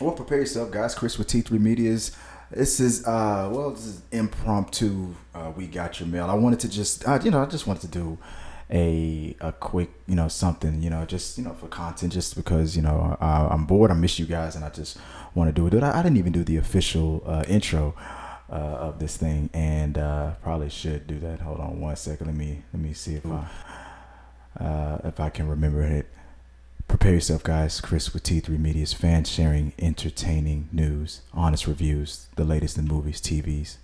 Well, prepare yourself, guys. Chris with T3 Media's. This is impromptu. We got your mail. I wanted to just, I just wanted to do a quick, something, just, for content, just because, I'm bored. I miss you guys, and I just want to do it. Dude, I didn't even do the official intro of this thing, and probably should do that. Hold on one second. Let me see if I can remember it. Prepare yourself, guys. Chris with T3 Media's fan sharing, entertaining news, honest reviews, the latest in movies, TVs,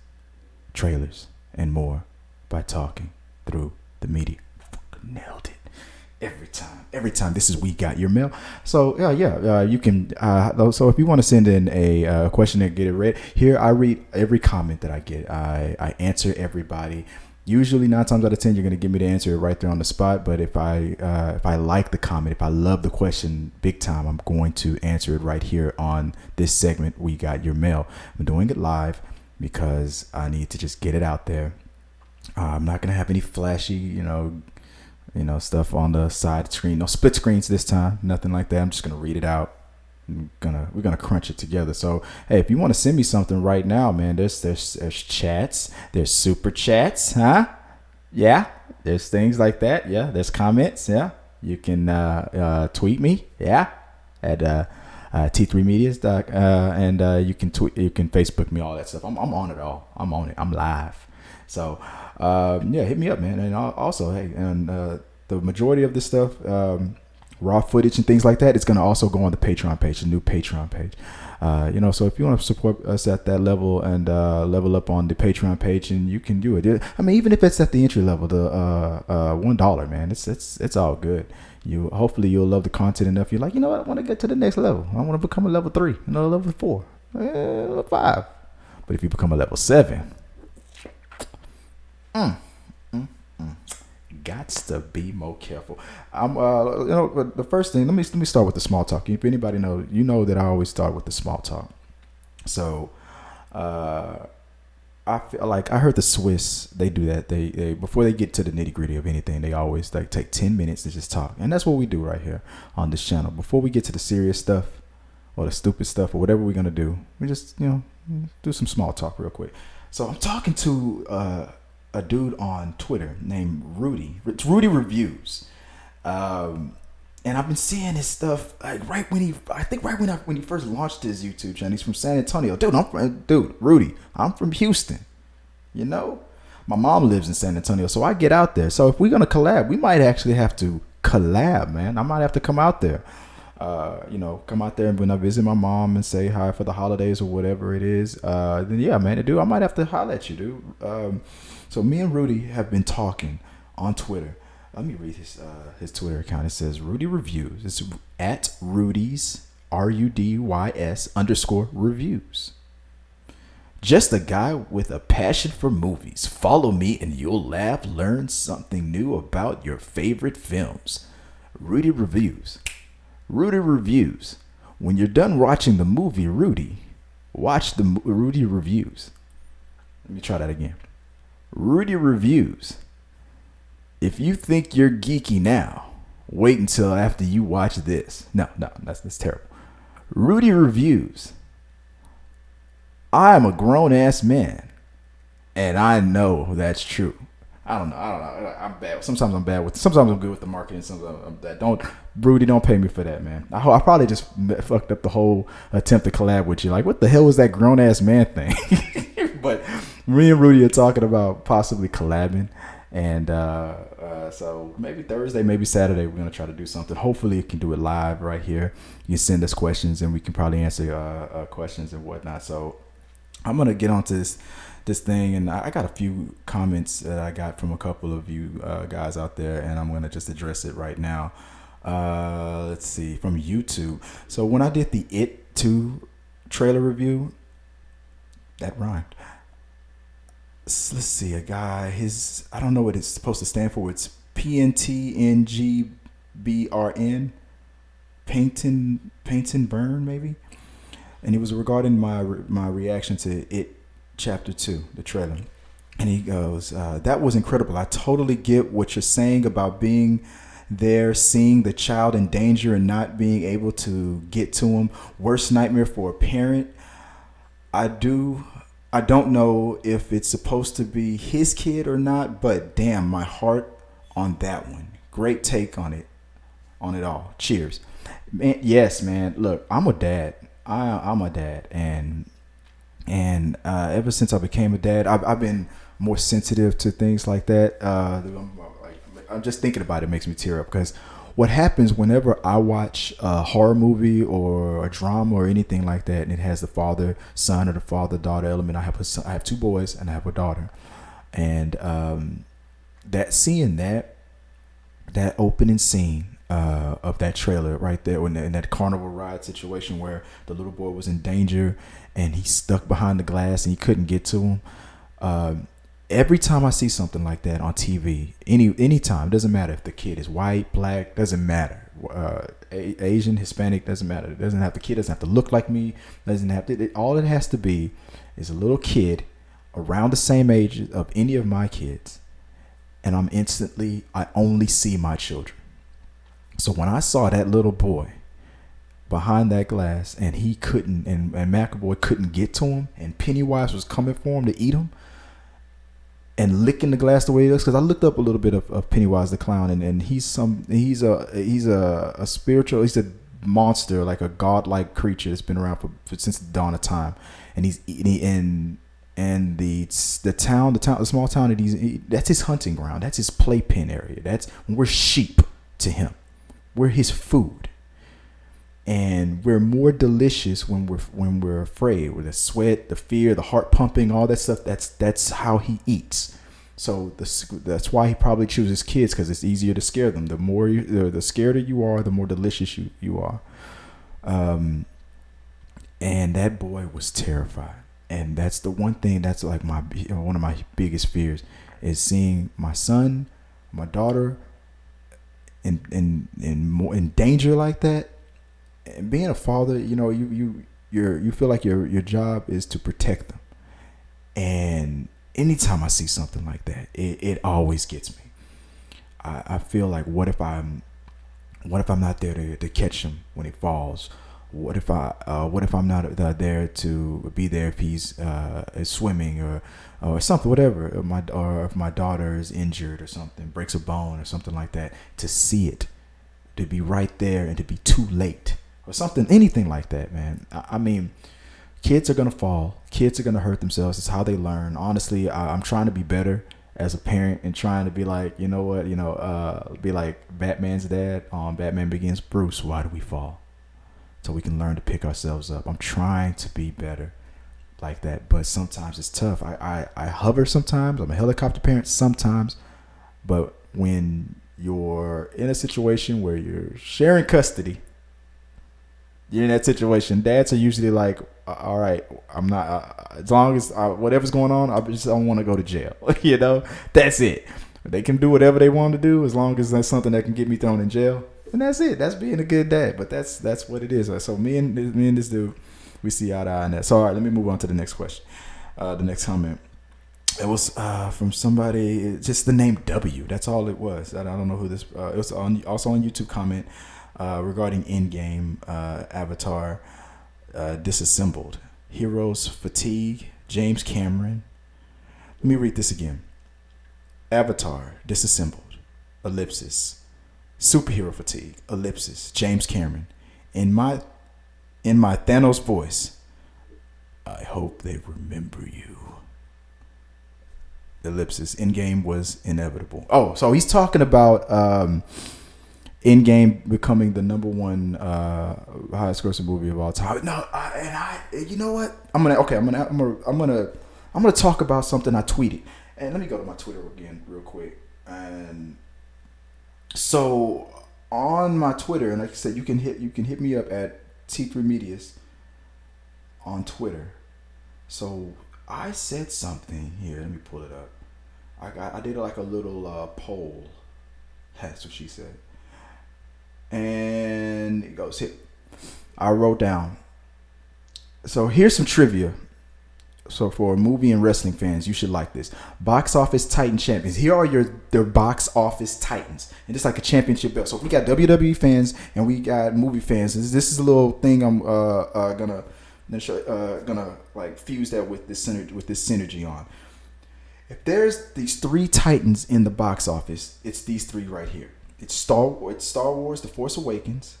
trailers, and more by talking through the media. Fucking nailed it. Every time. This is We Got Your Mail. So you can. So if you want to send in a question and get it read, here I read every comment that I get. I answer everybody. Usually 9 times out of 10, you're going to give me the answer right there on the spot. But if I like the comment, if I love the question big time, I'm going to answer it right here on this segment, We Got Your Mail. I'm doing it live because I need to just get it out there. I'm not going to have any flashy, stuff on the side screen. No split screens this time. Nothing like that. I'm just going to read it out. We're gonna crunch it together. So hey, if you want to send me something right now, man, there's chats, there's super chats, huh? Yeah, there's things like that. Yeah, there's comments. Yeah, you can tweet me. Yeah, at T3 Medias and you can Facebook me, all that stuff. I'm on it all. I'm on it. I'm live. So hit me up, man. And also, hey, and the majority of this stuff. Raw footage and things like that, it's going to also go on the Patreon page, the new Patreon page. So if you want to support us at that level and level up on the Patreon page, and you can do it. I mean, even if it's at the entry level, the $1, man, it's all good. Hopefully you'll love the content enough. You're like, you know what, I want to get to the next level. I want to become a level 3, level 4, level 5. But if you become a level 7, gots to be more careful. I'm the first thing, let me start with the small talk. If anybody know that I always start with the small talk. So I feel like I heard the Swiss, they do that. They before they get to the nitty-gritty of anything, they always take 10 minutes to just talk. And that's what we do right here on this channel. Before we get to the serious stuff or the stupid stuff or whatever we're going to do, we just do some small talk real quick. So I'm talking to a dude on Twitter named Rudy. It's Rudy Reviews, and I've been seeing his stuff like right when he first launched his YouTube channel. He's from San Antonio, Rudy. I'm from Houston. My mom lives in San Antonio, so I get out there. So if we're gonna collab, we might actually have to collab, man. I might have to come out there. Come out there and when I visit my mom and say hi for the holidays or whatever it is, then yeah, man, dude, I might have to holler at you, dude. So me and Rudy have been talking on Twitter. Let me read his Twitter account. It says Rudy Reviews. It's at Rudy's RUDYS _reviews. Just a guy with a passion for movies. Follow me and you'll laugh, learn something new about your favorite films. Rudy Reviews. Rudy Reviews. When you're done watching the movie Rudy, watch the Rudy Reviews. Let me try that again. Rudy Reviews. If you think you're geeky now, wait until after you watch this. No, that's terrible. Rudy Reviews. I am a grown ass man, and I know that's true. I don't know. I'm bad. Sometimes I'm good with the marketing. Sometimes I'm bad. Rudy, don't pay me for that, man. I probably just fucked up the whole attempt to collab with you. Like, what the hell was that grown ass man thing? But me and Rudy are talking about possibly collabing, and so maybe Thursday, maybe Saturday, we're gonna try to do something. Hopefully, you can do it live right here. You can send us questions, and we can probably answer questions and whatnot. So I'm gonna get onto this thing, and I got a few comments that I got from a couple of you guys out there, and I'm gonna just address it right now. Let's see, from YouTube. So when I did the It 2 trailer review, that rhymed. Let's see, a guy, I don't know what it's supposed to stand for. It's Pntngbrn, Pntngbrn maybe. And it was regarding my reaction to It Chapter 2, the trailer. And he goes, that was incredible. I totally get what you're saying about being there, seeing the child in danger and not being able to get to him. Worst nightmare for a parent. I don't know if it's supposed to be his kid or not, but damn, my heart on that one. Great take on it all. Cheers. Man, yes, man. Look, I'm a dad. I'm a dad, and ever since I became a dad, I've been more sensitive to things like that. I'm just thinking about it makes me tear up, because what happens whenever I watch a horror movie or a drama or anything like that, and it has the father son or the father daughter element. I have two boys and I have a daughter, and that seeing that opening scene of that trailer right there, in that carnival ride situation where the little boy was in danger and he's stuck behind the glass and he couldn't get to him. Every time I see something like that on TV, any time, doesn't matter if the kid is white, black, doesn't matter, Asian, Hispanic, doesn't matter. The kid doesn't have to look like me. Doesn't have to. All it has to be is a little kid around the same age of any of my kids, and I only see my children. So when I saw that little boy behind that glass and he couldn't, and McAvoy couldn't get to him, and Pennywise was coming for him to eat him, and licking the glass the way he looks, because I looked up a little bit of Pennywise the clown, and he's a spiritual, he's a monster, like a godlike creature that's been around for since the dawn of time, and the small town that that's his hunting ground, that's his playpen area, we're sheep to him, we're his food, and we're more delicious when we're afraid, with the sweat, the fear, the heart pumping, all that stuff. That's how he eats. So that's why he probably chooses kids, because it's easier to scare them. The scarier you are, the more delicious you are. And that boy was terrified, and that's the one thing that's like one of my biggest fears, is seeing my son, my daughter, in danger like that. And being a father, you feel like your job is to protect them. And anytime I see something like that, it always gets me. I feel like, what if I'm not there to catch him when he falls? What if I'm not there to be there if he's swimming or something, whatever, or if my daughter is injured or something, breaks a bone or something like that, to see it, to be right there and to be too late. Or something, anything like that, man. I mean, kids are gonna fall. Kids are gonna hurt themselves. It's how they learn. Honestly, I'm trying to be better as a parent and trying to be like, you know what, be like Batman's dad on Batman Begins. Bruce, why do we fall? So we can learn to pick ourselves up. I'm trying to be better like that, but sometimes it's tough. I hover sometimes. I'm a helicopter parent sometimes, but when you're in a situation where you're sharing custody, you're in that situation, dads are usually like, all right, I'm not, as long as whatever's going on, I don't want to go to jail. That's it. They can do whatever they want to do, as long as that's something that can get me thrown in jail. And that's it. That's being a good dad. But that's what it is. So me and this dude, we see eye to eye on that. So all right, let me move on to the next question. The next comment. It was from somebody, just the name W. That's all it was. I don't know who this. It was also on YouTube comment. Regarding Endgame, Avatar, Disassembled, Heroes Fatigue, James Cameron. Let me read this again. Avatar, Disassembled, ellipsis, Superhero Fatigue, ellipsis, James Cameron. In my Thanos voice, I hope they remember you. Ellipsis, Endgame was inevitable. Oh, so he's talking about Endgame becoming the number one highest grossing movie of all time. No, you know what? I'm gonna talk about something I tweeted. And let me go to my Twitter again real quick. And so on my Twitter, and like I said, you can hit me up at T3Medias on Twitter. So I said something here. Let me pull it up. I did like a little poll. That's what she said. And it goes here. I wrote down. So here's some trivia So for movie and wrestling fans, you should like this. Box Office Titan Champions. Here are their box office titans, and it's like a championship belt. So if we got WWE fans and we got movie fans, this is a little thing I'm gonna like fuse that with this synergy on. If there's these three titans in the box office, it's these three right here. It's Star Wars: The Force Awakens,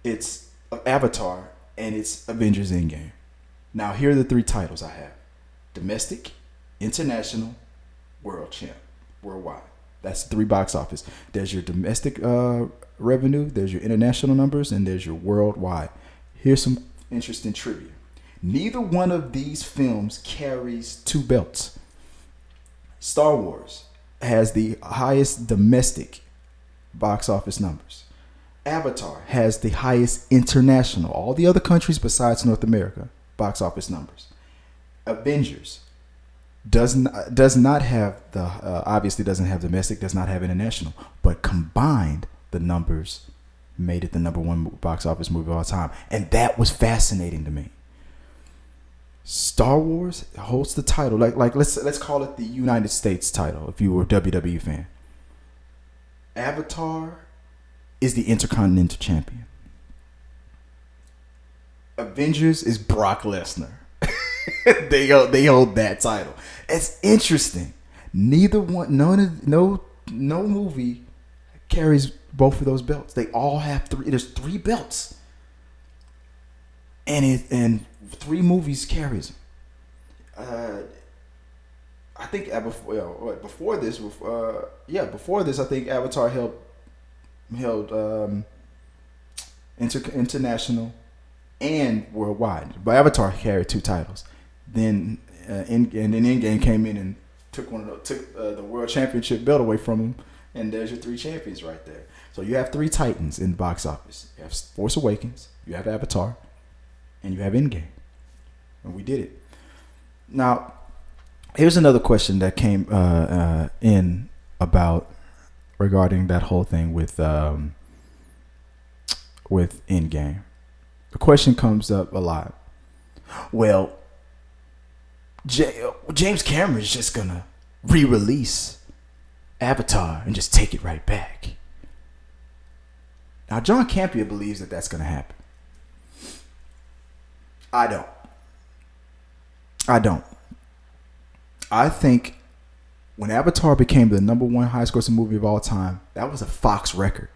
it's Avatar, and it's Avengers: Endgame. Now, here are the three titles I have: domestic, international, worldwide. That's the three box office. There's your domestic revenue, there's your international numbers, and there's your worldwide. Here's some interesting trivia. Neither one of these films carries two belts. Star Wars has the highest domestic box office numbers. Avatar has the highest international, all the other countries besides North America, box office numbers. Avengers does not have the obviously doesn't have domestic, does not have international, but combined the numbers made it the number one box office movie of all time, and that was fascinating to me. Star Wars holds the title, like let's call it the United States title if you were a WWE fan. Avatar is the Intercontinental Champion. Avengers is Brock Lesnar. they hold that title. It's interesting. No movie carries both of those belts. They all have three. There's three belts, and three movies carries them. I think before this, I think Avatar held international and worldwide. But Avatar carried two titles. Then Endgame came in and took the world championship belt away from him, and there's your three champions right there. So you have three titans in the box office. You have Force Awakens, you have Avatar, and you have Endgame. And we did it. Now, here's another question that came in regarding that whole thing with Endgame. The question comes up a lot. Well, James Cameron's just gonna re-release Avatar and just take it right back. Now, John Campea believes that that's gonna happen. I don't. I think when Avatar became the number one highest grossing movie of all time, that was a Fox record.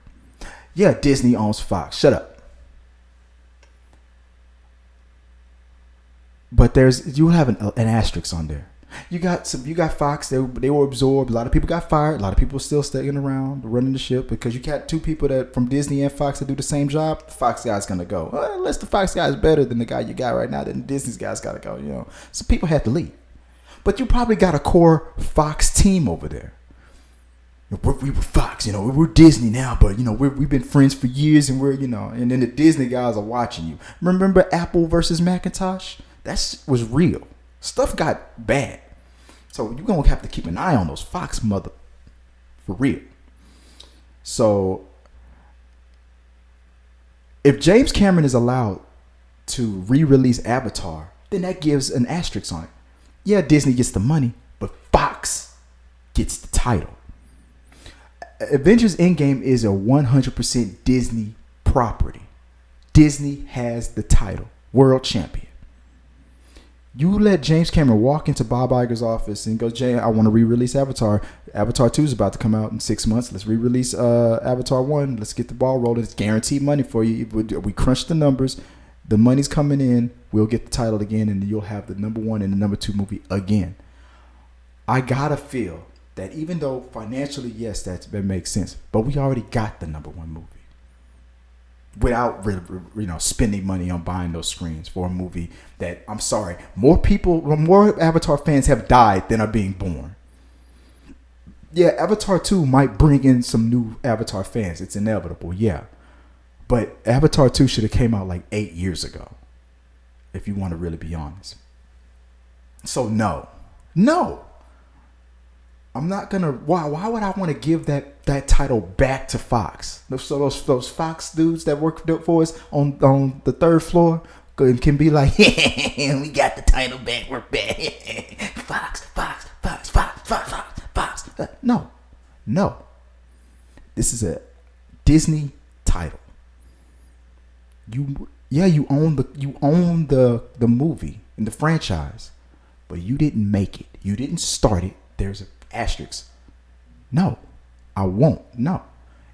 Yeah, Disney owns Fox. Shut up. But you have an asterisk on there. You got Fox. They were absorbed. A lot of people got fired. A lot of people still staying around, running the ship, because you got two people that from Disney and Fox that do the same job. The Fox guy's gonna go. Well, unless the Fox guy is better than the guy you got right now, then the Disney's guy's gotta go. You know, so people have to leave. But you probably got a core Fox team over there. We were Fox, we're Disney now, but we've been friends for years, and and then the Disney guys are watching you. Remember Apple versus Macintosh? That was real. Stuff got bad. So you're going to have to keep an eye on those Fox for real. So if James Cameron is allowed to re-release Avatar, then that gives an asterisk on it. Yeah, Disney gets the money, but Fox gets the title. Avengers Endgame is a 100% Disney property. Disney has the title, world champion. You let James Cameron walk into Bob Iger's office and go, Jay, I want to re-release Avatar. Avatar 2 is about to come out in 6 months. Let's re-release Avatar 1. Let's get the ball rolling. It's guaranteed money for you. We crunch the numbers. The money's coming in. We'll get the title again, and you'll have the number one and the number two movie again. I got to feel that even though financially, yes, that makes sense, but we already got the number one movie without spending money on buying those screens for a movie that, I'm sorry, more Avatar fans have died than are being born. Yeah, Avatar 2 might bring in some new Avatar fans. It's inevitable, yeah. But Avatar 2 should have came out like 8 years ago, if you want to really be honest. So no. I'm not gonna. Why would I want to give that title back to Fox? So those Fox dudes that work for us on the third floor, It can be like, we got the title back. We're back. Fox, Fox, Fox, Fox, Fox, Fox, Fox. No, no. This is a Disney title. You own the movie and the franchise, but you didn't make it. You didn't start it. There's an asterisk. No, I won't. No,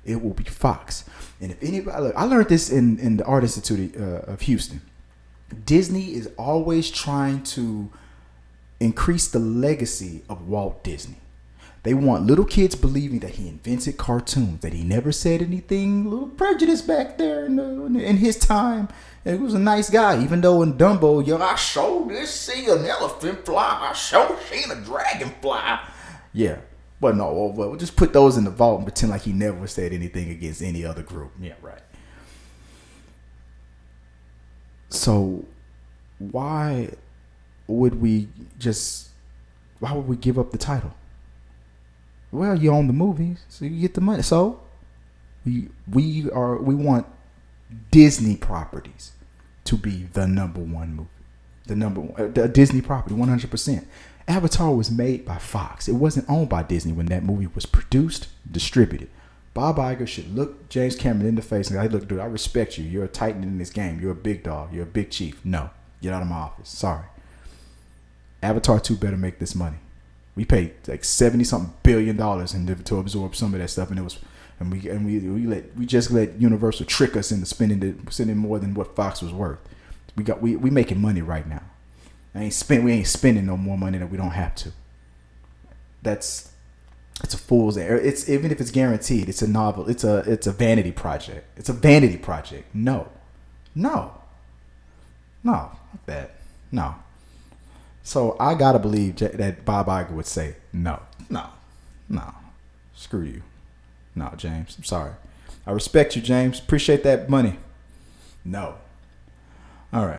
it will be Fox. And if anybody, look, I learned this in the Art Institute of Houston. Disney is always trying to increase the legacy of Walt Disney. They want little kids believing that he invented cartoons, that he never said anything, little prejudice back there in his time. And he was a nice guy, even though in Dumbo, I showed this see an elephant fly, I showed seen a dragonfly. Yeah, but no, we'll just put those in the vault and pretend like he never said anything against any other group. Yeah, right. So why would we give up the title? Well, you own the movies, so you get the money. So we want Disney properties to be the number one movie, the Disney property, 100%. Avatar was made by Fox. It wasn't owned by Disney when that movie was produced, distributed. Bob Iger should look James Cameron in the face and say, "Look, dude, I respect you. You're a titan in this game. You're a big dog. You're a big chief. No, get out of my office. Sorry. Avatar 2 better make this money. We paid like $70-something billion to absorb some of that stuff, and we just let Universal trick us into spending more than what Fox was worth. We making money right now. We ain't spending no more money that we don't have to. It's a fool's errand. It's even if it's guaranteed, it's a novel. It's a vanity project. It's a vanity project. No, like that. No. So I gotta believe that Bob Iger would say no. Screw you. No, James. I'm sorry. I respect you, James. Appreciate that money. No. All right.